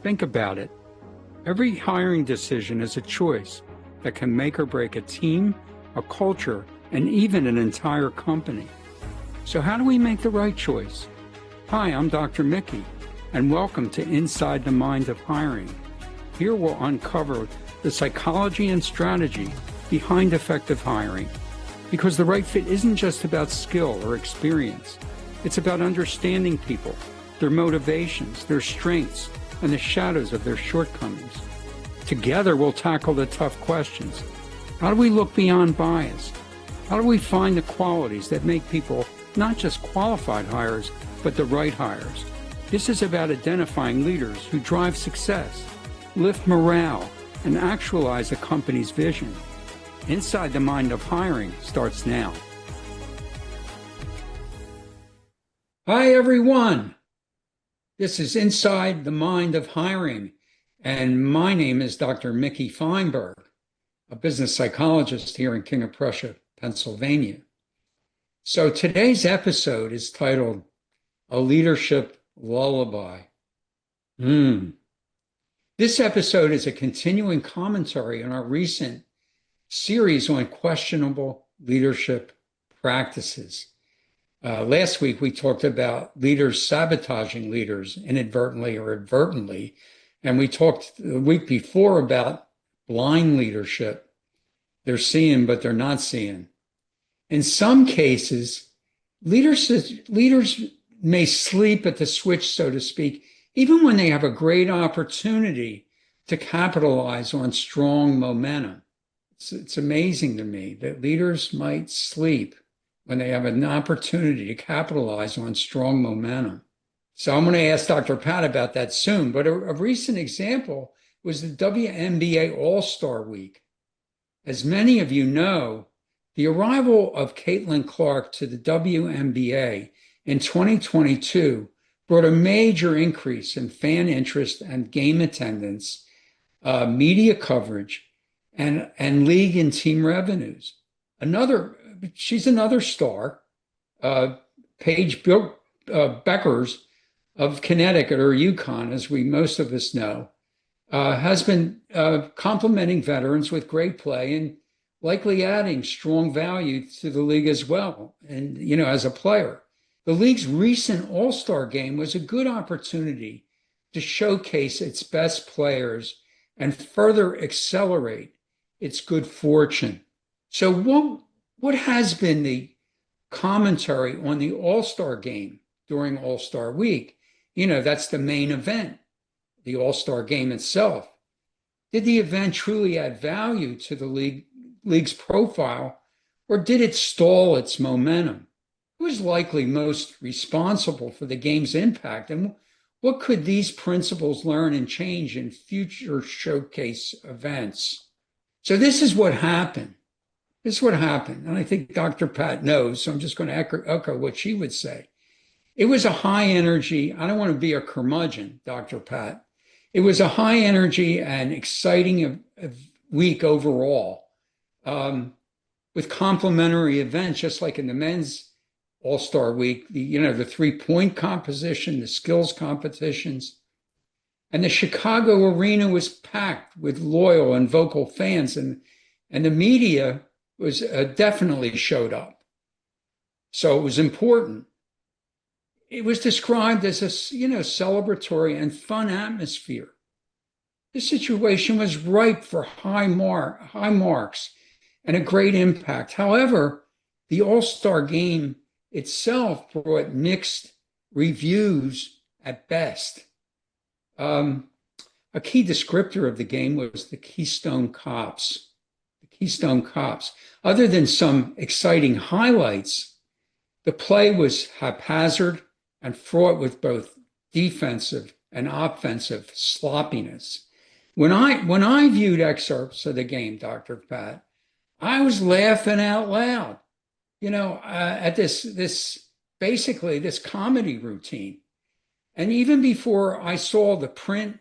Think about it. Every hiring decision is a choice that can make or break a team, a culture, and even an entire company. So how do we make the right choice? Hi, I'm Dr. Mickey, and welcome to Inside the Mind of Hiring. Here we'll uncover the psychology and strategy behind effective hiring. Because the right fit isn't just about skill or experience. It's about understanding people, their motivations, their strengths, and the shadows of their shortcomings. Together, we'll tackle the tough questions. How do we look beyond bias? How do we find the qualities that make people not just qualified hires, but the right hires? This is about identifying leaders who drive success, lift morale, and actualize a company's vision. Inside the Mind of Hiring starts now. Hi, everyone. This is Inside the Mind of Hiring, and my name is Dr. Mickey Feinberg, a business psychologist here in King of Prussia, Pennsylvania. So today's episode is titled A Leadership Lullaby. This episode is a continuing commentary on our recent series on questionable leadership practices. Last week, we talked about leaders sabotaging leaders inadvertently or advertently. And we talked the week before about blind leadership. They're seeing, but they're not seeing. In some cases, leaders may sleep at the switch, so to speak, even when they have a great opportunity to capitalize on strong momentum. It's amazing to me that leaders might sleep when they have an opportunity to capitalize on strong momentum. So I'm going to ask Dr. Pat about that soon. But a recent example was the WNBA All-Star week. As many of you know, the arrival of Caitlin Clark to the WNBA in 2022 brought a major increase in fan interest and game attendance, media coverage, and league and team revenues. She's another star, Paige Bueckers of Connecticut or UConn, as most of us know, has been complimenting veterans with great play and likely adding strong value to the league as well. And, as a player, the league's recent All-Star game was a good opportunity to showcase its best players and further accelerate its good fortune. So what has been the commentary on the All-Star game during All-Star week? That's the main event, the All-Star game itself. Did the event truly add value to the league's profile, or did it stall its momentum? Who is likely most responsible for the game's impact, and what could these principles learn and change in future showcase events? So this is what happened. And I think Dr. Pat knows, so I'm just going to echo what she would say. It was a high energy, I don't want to be a curmudgeon, Dr. Pat. It was a high energy and exciting week overall, with complementary events, just like in the men's All-Star week, the three-point competition, the skills competitions. And the Chicago arena was packed with loyal and vocal fans, and the media was definitely showed up. So it was important. It was described as a celebratory and fun atmosphere. The situation was ripe for high marks and a great impact. However, the All-Star game itself brought mixed reviews at best. A key descriptor of the game was the Keystone Cops. Other than some exciting highlights, the play was haphazard and fraught with both defensive and offensive sloppiness. When I viewed excerpts of the game, Dr. Pat, I was laughing out loud, at this comedy routine. And even before I saw the print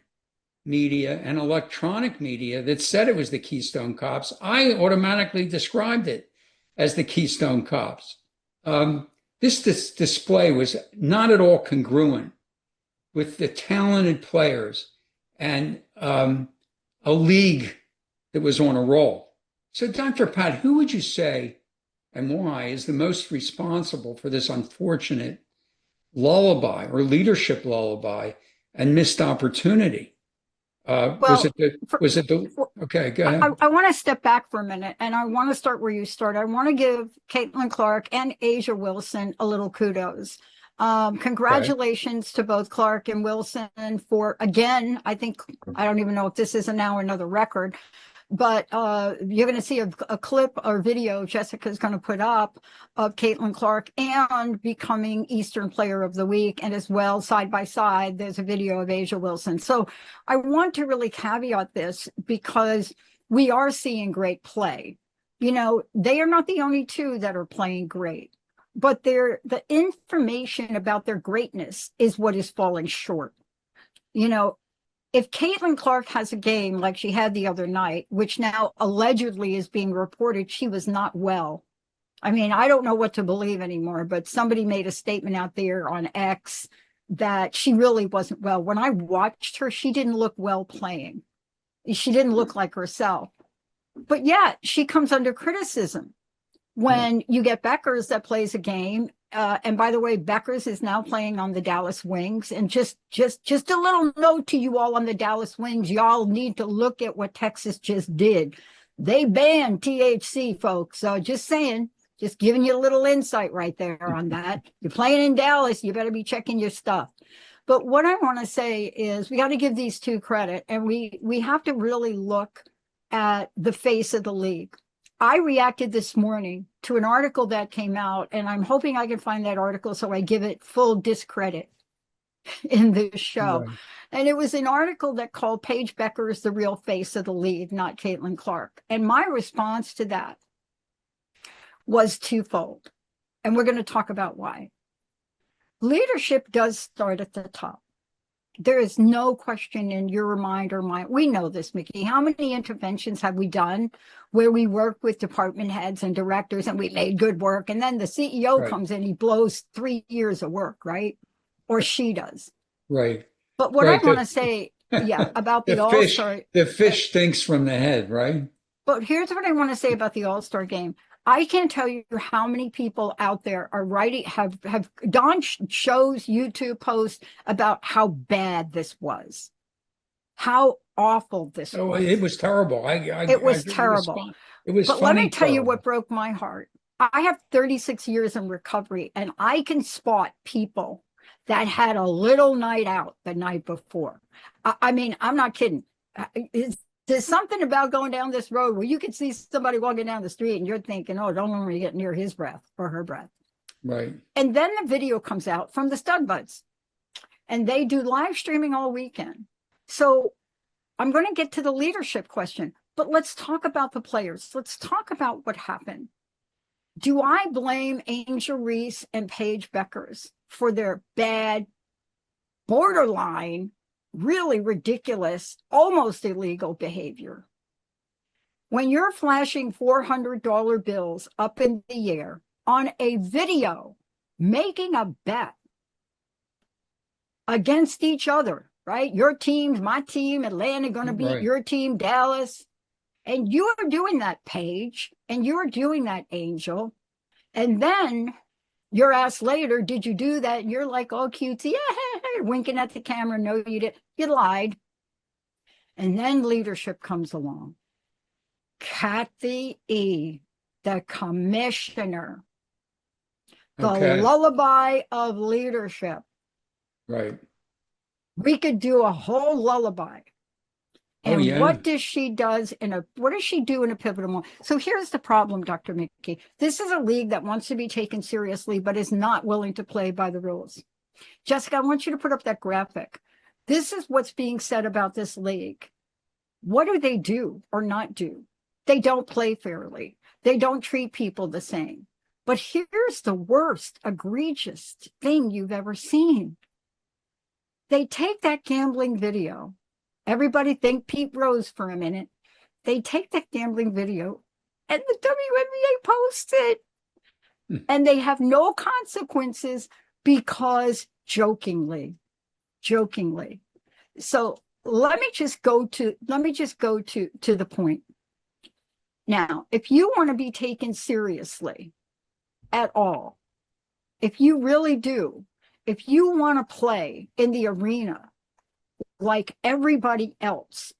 media and electronic media that said it was the Keystone Cops, I automatically described it as the Keystone Cops. This display was not at all congruent with the talented players and a league that was on a roll. So, Dr. Pat, who would you say and why is the most responsible for this unfortunate lullaby or leadership lullaby and missed opportunity? Was Well, it the, for, was it the, for, okay, go I, ahead. I want to step back for a minute and I want to start where you started. I want to give Caitlin Clark and Asia Wilson a little kudos. Okay. Congratulations to both Clark and Wilson for, again, I don't even know if this is now another record, but you're going to see a clip or video Jessica's going to put up of Caitlin Clark and becoming Eastern Player of the Week. And as well, side by side, there's a video of Asia Wilson. So I want to really caveat this because we are seeing great play. You know, they are not the only two that are playing great, but the information about their greatness is what is falling short. You know, if Caitlin Clark has a game like she had the other night, which now allegedly is being reported, she was not well. I mean, I don't know what to believe anymore, but somebody made a statement out there on X that she really wasn't well. When I watched her, she didn't look well playing. She didn't look like herself. But yet she comes under criticism Yeah. when you get Bueckers that plays a game. And by the way, Bueckers is now playing on the Dallas Wings. And just a little note to you all on the Dallas Wings, y'all need to look at what Texas just did. They banned THC, folks. So just saying, just giving you a little insight right there on that. You're playing in Dallas, you better be checking your stuff. But what I want to say is we got to give these two credit, and we have to really look at the face of the league. I reacted this morning to an article that came out, and I'm hoping I can find that article so I give it full discredit in this show. Right. And it was an article that called Paige Bueckers the real face of the league, not Caitlin Clark. And my response to that was twofold. And we're going to talk about why. Leadership does start at the top. There is no question in your mind or mine. We know this, Mickey. How many interventions have we done where we work with department heads and directors and we made good work? And then the CEO Right. comes in, he blows 3 years of work, right? Or she does. Right. But what I Right. want to say, yeah, about The the All-Star, the fish stinks from the head, right? but here's what I want to say about the All-Star game. I can't tell you how many people out there are writing, have Don shows YouTube posts about how bad this was, how awful this Oh, it was. was terrible. It I was agree. It was terrible. fun. It was But let me funny, tell you what terrible. broke my heart. I have 36 years in recovery, and I can spot people that had a little night out the night before. I mean, I'm not kidding. There's something about going down this road where you can see somebody walking down the street and you're thinking, oh, don't let me get near his breath or her breath. Right. And then the video comes out from the Stud Buds, and they do live streaming all weekend. So I'm going to get to the leadership question, but let's talk about the players. Let's talk about what happened. Do I blame Angel Reese and Paige Bueckers for their bad, borderline, really ridiculous, almost illegal behavior? When you're flashing $400 bills up in the air on a video, making a bet against each other, right? Your team, my team, Atlanta going to beat Right. your team, Dallas. And you are doing that, Paige, and you're doing that, Angel. And then you're asked later, did you do that? And you're like, oh, cutesy, yeah, winking at the camera. No, you didn't. You lied. And then leadership comes along. Kathy E., the commissioner, the Okay. lullaby of leadership. Right. We could do a whole lullaby. Oh, And yeah. what does she do in a pivotal moment? So here's the problem, Dr. Mickey. This is a league that wants to be taken seriously, but is not willing to play by the rules. Jessica, I want you to put up that graphic. This is what's being said about this league. What do they do or not do? They don't play fairly. They don't treat people the same. But here's the worst, egregious thing you've ever seen. They take that gambling video. Everybody think Pete Rose for a minute. They take that gambling video and the WNBA posts it. And they have no consequences because jokingly. So let me just go to the point. Now, if you want to be taken seriously at all, if you really do, if you want to play in the arena like everybody else,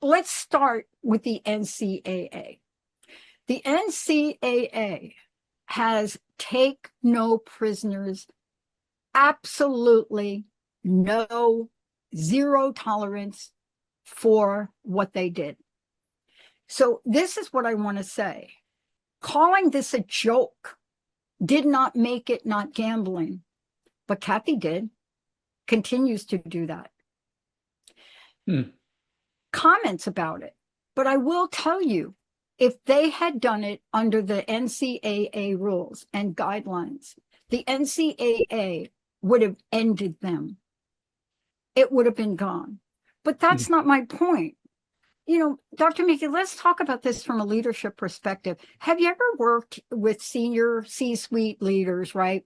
let's start with the NCAA. The NCAA has take no prisoners, absolutely no, zero tolerance for what they did. So this is what I want to say. Calling this a joke did not make it not gambling, but Kathy did, continues to do that. Comments about it. But I will tell you, if they had done it under the NCAA rules and guidelines, the NCAA would have ended them. It would have been gone. But that's not my point. You know, Dr. Mickey, let's talk about this from a leadership perspective. Have you ever worked with senior C-suite leaders, right?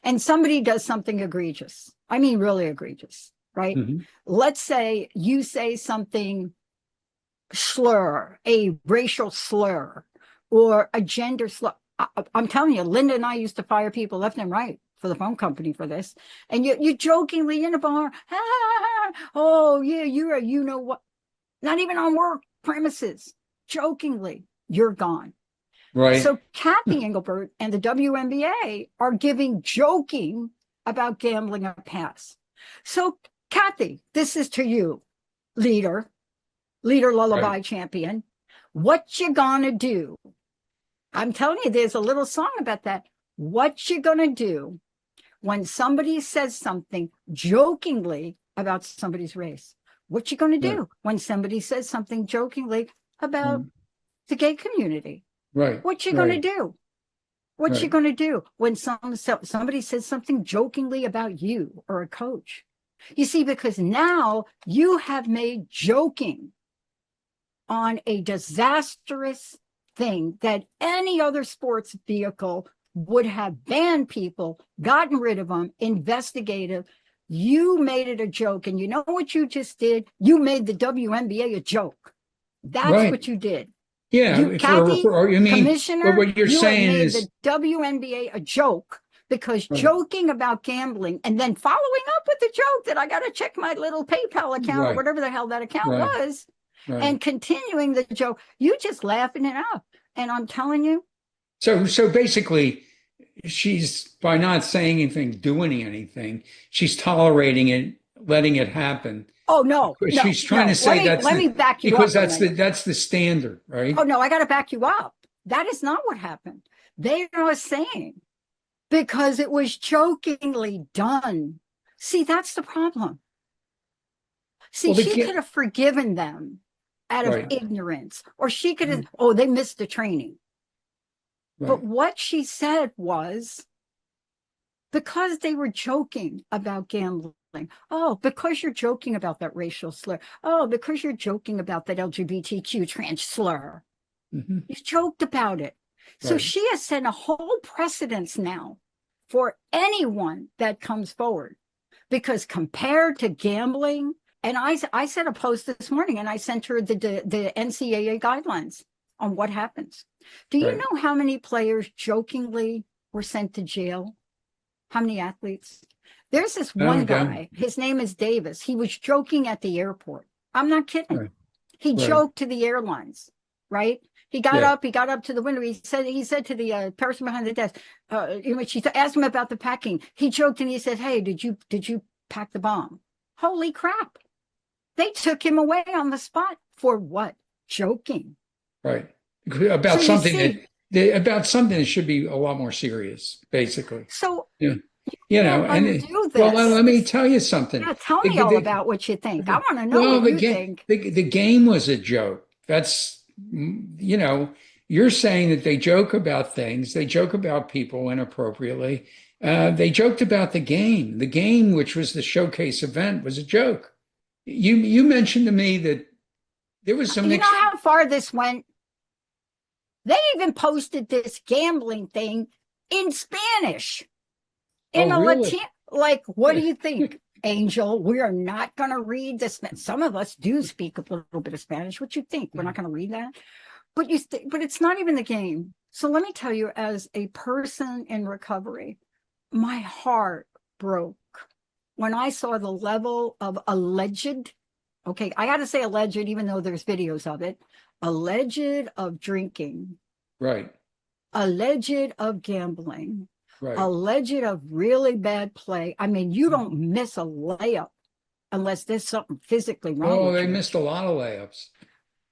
And somebody does something egregious. I mean, really egregious, right? Let's say you say something slur, a racial slur, or a gender slur. I'm telling you, Linda and I used to fire people left and right for the phone company for this. And you jokingly in a bar, oh yeah, you're a you know what. Not even on work premises, jokingly, you're gone. Right. So Kathy Engelbert and the WNBA are giving joking about gambling a pass. So Kathy, this is to you, leader lullaby champion. What you gonna do? I'm telling you, there's a little song about that. What you gonna do when somebody says something jokingly about somebody's race? What you going to do when somebody says something jokingly about the gay community? Right. What you going to do? What you going to do when somebody says something jokingly about you or a coach? You see, because now you have made joking on a disastrous thing that any other sports vehicle would have banned people, gotten rid of them, investigative. You made it a joke. And you know what you just did? You made the WNBA a joke. That's what you did. Yeah. You, Kathy, you mean, Commissioner, what you're saying made is the WNBA a joke because joking about gambling and then following up with the joke that I got to check my little PayPal account or whatever the hell that account was and continuing the joke, you just laughing it up. And I'm telling you. So basically, she's, by not saying anything, doing anything, she's tolerating it, letting it happen. Oh no, she's trying to say let me back you because up. That's the standard, right? Oh no, I got to back you up. That is not what happened. They are saying because it was jokingly done. See, that's the problem. See, she could have forgiven them out of ignorance, or she could have, oh, they missed the training. But what she said was, because they were joking about gambling. Oh, because you're joking about that racial slur. Oh, because you're joking about that LGBTQ trans slur. You joked about it. So she has set a whole precedence now for anyone that comes forward. Because compared to gambling, and I sent a post this morning and I sent her the NCAA guidelines on what happens. Do you know how many players jokingly were sent to jail? How many athletes? There's this one guy, his name is Davis. He was joking at the airport. I'm not kidding. He joked to the airlines, right? He got up to the window. He said to the person behind the desk, in which she asked him about the packing. He joked and he said, "Hey, did you pack the bomb?" Holy crap. They took him away on the spot for what? Joking. Right. About something that should be a lot more serious, basically. So you know, and well, let me tell you something. Yeah, tell me all about what you think. I want to know what you think. The game was a joke. That's, you know, you're saying that they joke about things. They joke about people inappropriately. They joked about the game. The game, which was the showcase event, was a joke. You mentioned to me that there was some. You know how far this went? They even posted this gambling thing in Spanish. In a Latin, like, what do you think? Angel, we are not going to read this. Some of us do speak a little bit of Spanish. What you think? We're not going to read that? But but it's not even the game. So let me tell you, as a person in recovery, my heart broke when I saw the level of alleged, okay, I got to say alleged, even though there's videos of it, alleged of drinking, Right. alleged of gambling, Right. alleged of really bad play. I mean, you don't miss a layup unless there's something physically wrong Oh, with they you. missed a lot of layups.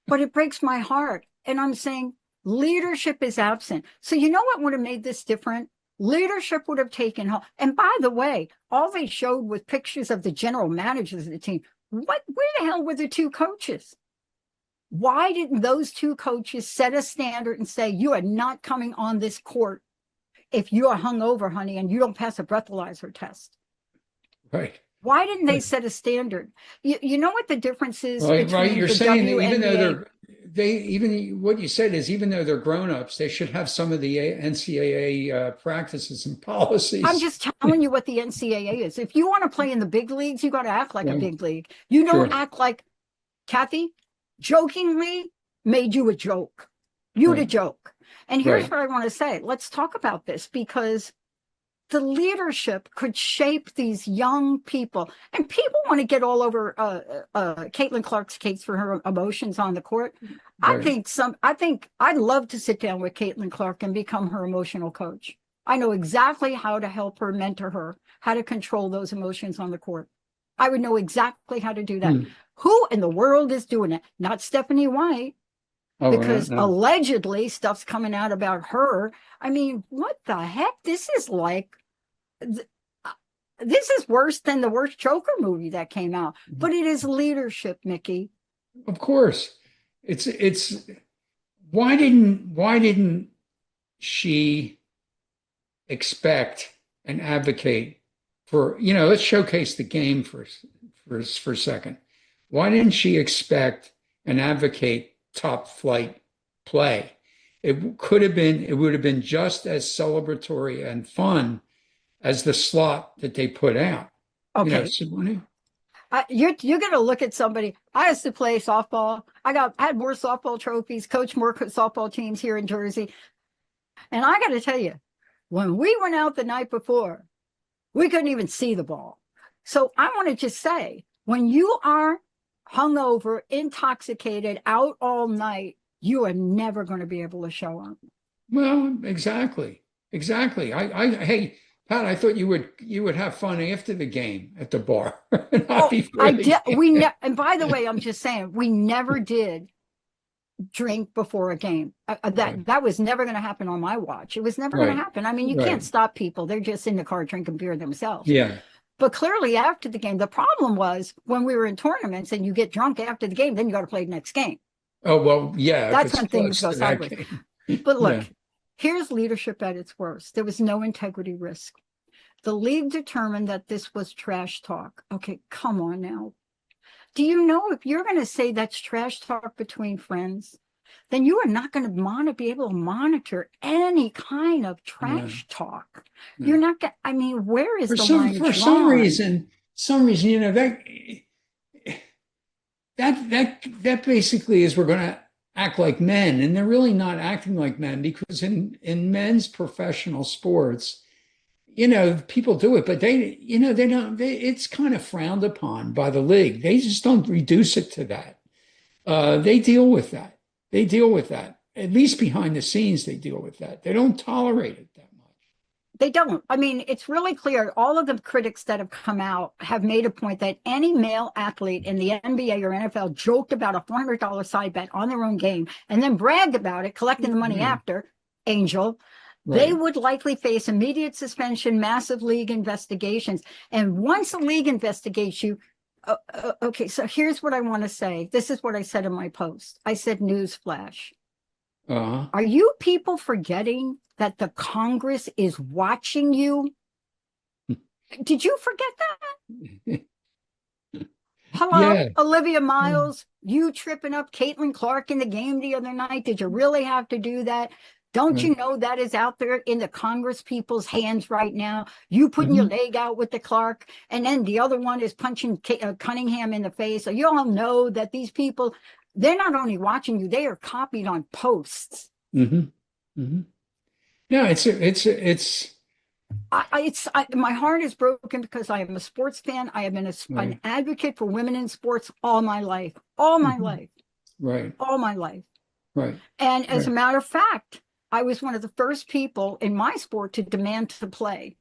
But it breaks my heart. And I'm saying leadership is absent. So you know what would have made this different? Leadership would have taken home. And by the way, all they showed was pictures of the general managers of the team. Where the hell were the two coaches? Why didn't those two coaches set a standard and say, you are not coming on this court if you are hungover, honey, and you don't pass a breathalyzer test? Right. Why didn't they set a standard? You know what the difference is Right. between You're the saying that even though WNBA? even what you said is even though they're grown-ups, they should have some of the NCAA practices and policies. I'm just telling you what the NCAA is. If you want to play in the big leagues, you got to act like a Right. big league. You don't Sure. act like Kathy jokingly made you a joke. You Right. the joke. And here's Right. what I want to say. Let's talk about this because the leadership could shape these young people. And people want to get all over Caitlin Clark's case for her emotions on the court. Right. I think I'd love to sit down with Caitlin Clark and become her emotional coach. I know exactly how to help her, mentor her, how to control those emotions on the court. I would know exactly how to do that. Who in the world is doing it? Not Stephanie White, Oh, because no. allegedly stuff's coming out about her. I mean, what the heck? This is like, this is worse than the worst Joker movie that came out. But it is leadership, Mickey. Of course. It's why didn't she expect and advocate for, let's showcase the game for a second. Why didn't she expect and advocate top flight play? It would have been just as celebratory and fun as the slot that they put out. Okay. You're going to look at somebody. I used to play softball. I had more softball trophies, coached more softball teams here in Jersey. And I got to tell you, when we went out the night before, we couldn't even see the ball. So I want to just say, when you are hungover, intoxicated, out all night, you are never going to be able to show up. Well, exactly. Hey, Pat, I thought you would have fun after the game at the bar, not before I the did. game. And by the way, I'm just saying, we never did drink before a game. That was never going to happen on my watch. It was never going to happen. I mean, you can't stop people. They're just in the car drinking beer themselves. Yeah. But clearly after the game, the problem was when we were in tournaments and you get drunk after the game, then you got to play the next game. Oh, well, yeah. That's when things go sideways. But look, Yeah. Here's leadership at its worst. There was no integrity risk. The league determined that this was trash talk. Okay, come on now. Do you know if you're going to say that's trash talk between friends, then you are not going to be able to monitor any kind of trash talk. You're not going. I mean, where is the line drawn? For some reason, that basically is we're going to act like men, and they're really not acting like men, because in men's professional sports, people do it, but they don't. It's kind of frowned upon by the league. They just don't reduce it to that. They deal with that. At least behind the scenes, they deal with that. They don't tolerate it that much. They don't. I mean, it's really clear. All of the critics that have come out have made a point that any male athlete in the NBA or NFL joked about a $400 side bet on their own game and then bragged about it, collecting the money after, Angel, they would likely face immediate suspension, massive league investigations. And once the league investigates you, okay, so here's what I want to say. This is what I said in my post. I said, newsflash. Are you people forgetting that the Congress is watching you? Did you forget that? Hello, Yeah. Olivia Miles, you tripping up Caitlin Clark in the game the other night. Did you really have to do that? Don't you know that is out there in the Congress people's hands right now? You putting your leg out with the Clark, and then the other one is punching Cunningham in the face. So you all know that these people, they're not only watching you, they are copied on posts. No, my heart is broken because I am a sports fan. I have been an advocate for women in sports all my life, right, all my life. right. And as a matter of fact, I was one of the first people in my sport to demand to play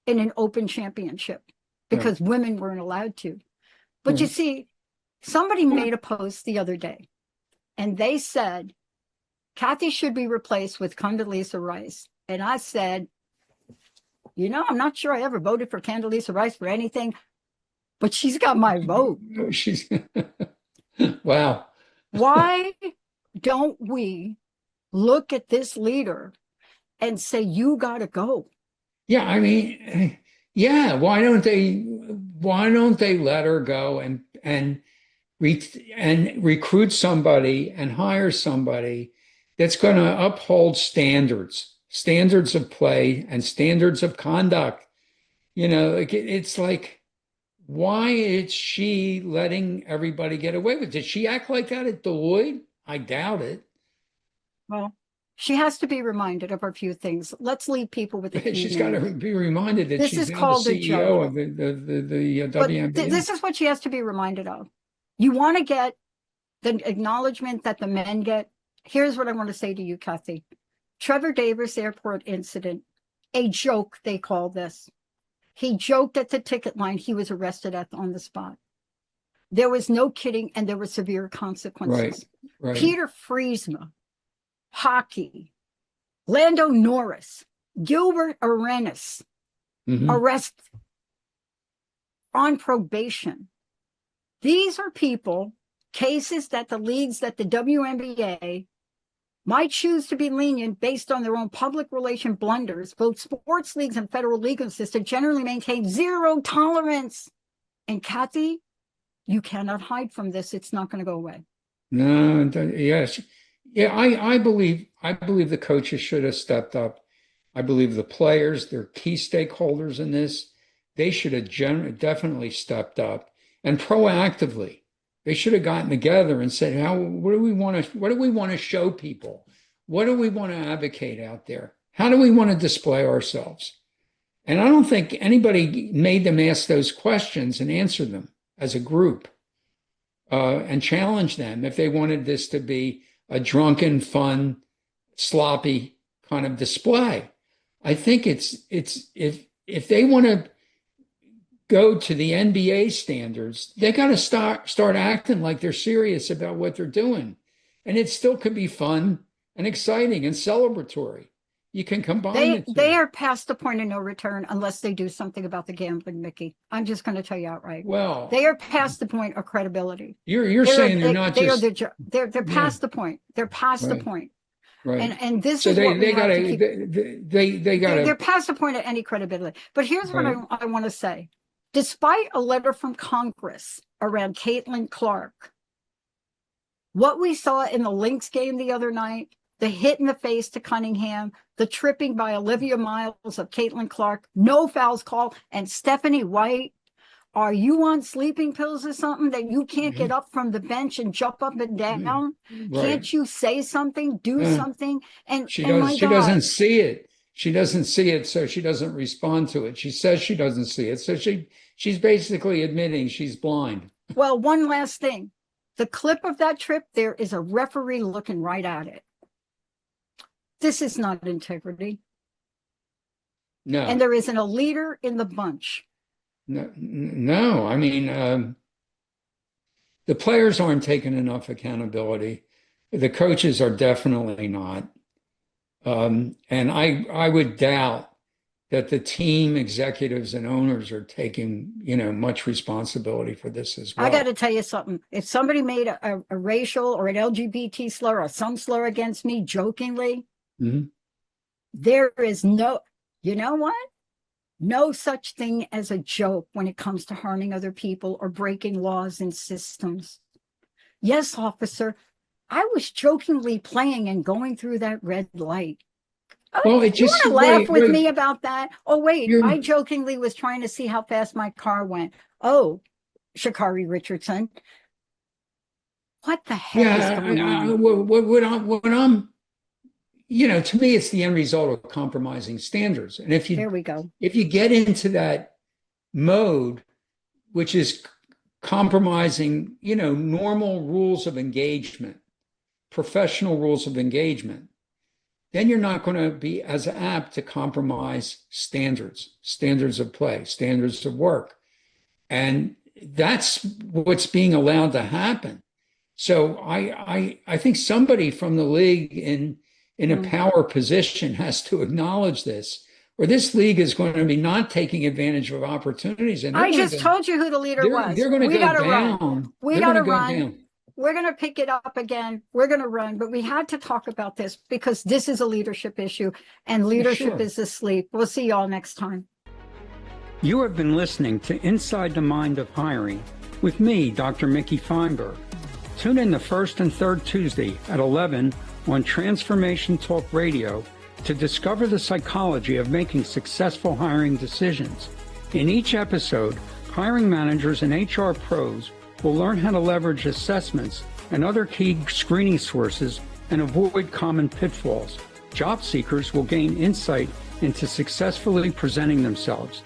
in an open championship because women weren't allowed to. But you see, somebody made a post the other day and they said, Kathy should be replaced with Condoleezza Rice. And I said, I'm not sure I ever voted for Condoleezza Rice for anything, but she's got my vote. She's wow. Why don't we look at this leader and say, you got to go? Yeah, I mean, yeah, why don't they let her go and recruit somebody and hire somebody that's going to uphold standards of play and standards of conduct. It's like, why is she letting everybody get away with it? Did she act like that at Deloitte? I doubt it. Well, she has to be reminded of a few things. Let's leave people with a few She's got to be reminded that she's now the CEO of the WNBA. This is what she has to be reminded of. You want to get the acknowledgement that the men get. Here's what I want to say to you, Kathy. Trevor Davis airport incident, a joke, they call this. He joked at the ticket line. He was arrested on the spot. There was no kidding, and there were severe consequences. Right. Peter Friesma, hockey, Lando Norris, Gilbert Arenas, arrest on probation. These are cases that the leagues, that the WNBA might choose to be lenient based on their own public relation blunders. Both sports leagues and federal legal system generally maintain zero tolerance. And Kathy, you cannot hide from this. It's not going to go away. No, yes. Yeah, I believe the coaches should have stepped up. I believe the players, they're key stakeholders in this. They should have definitely stepped up and proactively. They should have gotten together and said, what do we want to show people? What do we want to advocate out there? How do we want to display ourselves? And I don't think anybody made them ask those questions and answer them as a group, and challenge them if they wanted this to be a drunken, fun, sloppy kind of display. I think it's if they want to go to the NBA standards, they got to start acting like they're serious about what they're doing. And it still could be fun and exciting and celebratory. You can combine they are past the point of no return unless they do something about the gambling, Mickey. I'm just going to tell you outright. Well, they are past the point of credibility. You're saying they're not just they're past the point. They're past the point. Right. And this so is what we have to keep. They got they're past the point of any credibility. But here's what I want to say. Despite a letter from Congress around Caitlin Clark, what we saw in the Lynx game the other night, the hit in the face to Cunningham, the tripping by Olivia Miles of Caitlin Clark, no fouls called, and Stephanie White, are you on sleeping pills or something that you can't get up from the bench and jump up and down? Right. Can't you say something, do something? And she doesn't see it. She doesn't see it, so she doesn't respond to it. She says she doesn't see it, so she's basically admitting she's blind. Well, one last thing. The clip of that trip, there is a referee looking right at it. This is not integrity. No. And there isn't a leader in the bunch. No. I mean, the players aren't taking enough accountability. The coaches are definitely not. And I would doubt that the team executives and owners are taking, much responsibility for this as well. I got to tell you something. If somebody made a racial or an LGBT slur or some slur against me jokingly, there is no, you know what? No such thing as a joke when it comes to harming other people or breaking laws and systems. Yes, officer, I was jokingly playing and going through that red light. Well, it You just want to laugh with wait, me about that? Oh, wait, I you're jokingly was trying to see how fast my car went. Oh, Sha'Carri Richardson, what the heck is yeah. going on? What I'm, to me, it's the end result of compromising standards. And There we go. if you get into that mode, which is compromising, normal rules of engagement, professional rules of engagement, then you're not going to be as apt to compromise standards of play, standards of work. And that's what's being allowed to happen. So I think somebody from the league in a power position has to acknowledge this, or this league is going to be not taking advantage of opportunities. And I just told you who the leader was. they're going to We go got to run. down. We They're got going to to go run. down. We're going to pick it up again. We're going to run, but we had to talk about this because this is a leadership issue and leadership Sure. is asleep. We'll see y'all next time. You have been listening to Inside the Mind of Hiring with me, Dr. Mickey Feinberg. Tune in the first and third Tuesday at 11 on Transformation Talk Radio to discover the psychology of making successful hiring decisions. In each episode, hiring managers and HR pros will learn how to leverage assessments and other key screening sources and avoid common pitfalls. Job seekers will gain insight into successfully presenting themselves.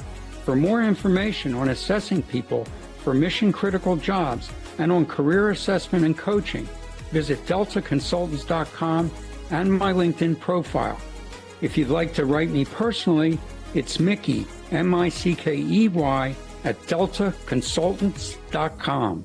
For more information on assessing people for mission-critical jobs and on career assessment and coaching, visit deltaconsultants.com and my LinkedIn profile. If you'd like to write me personally, it's Mickey, Mickey, @deltaconsultants.com.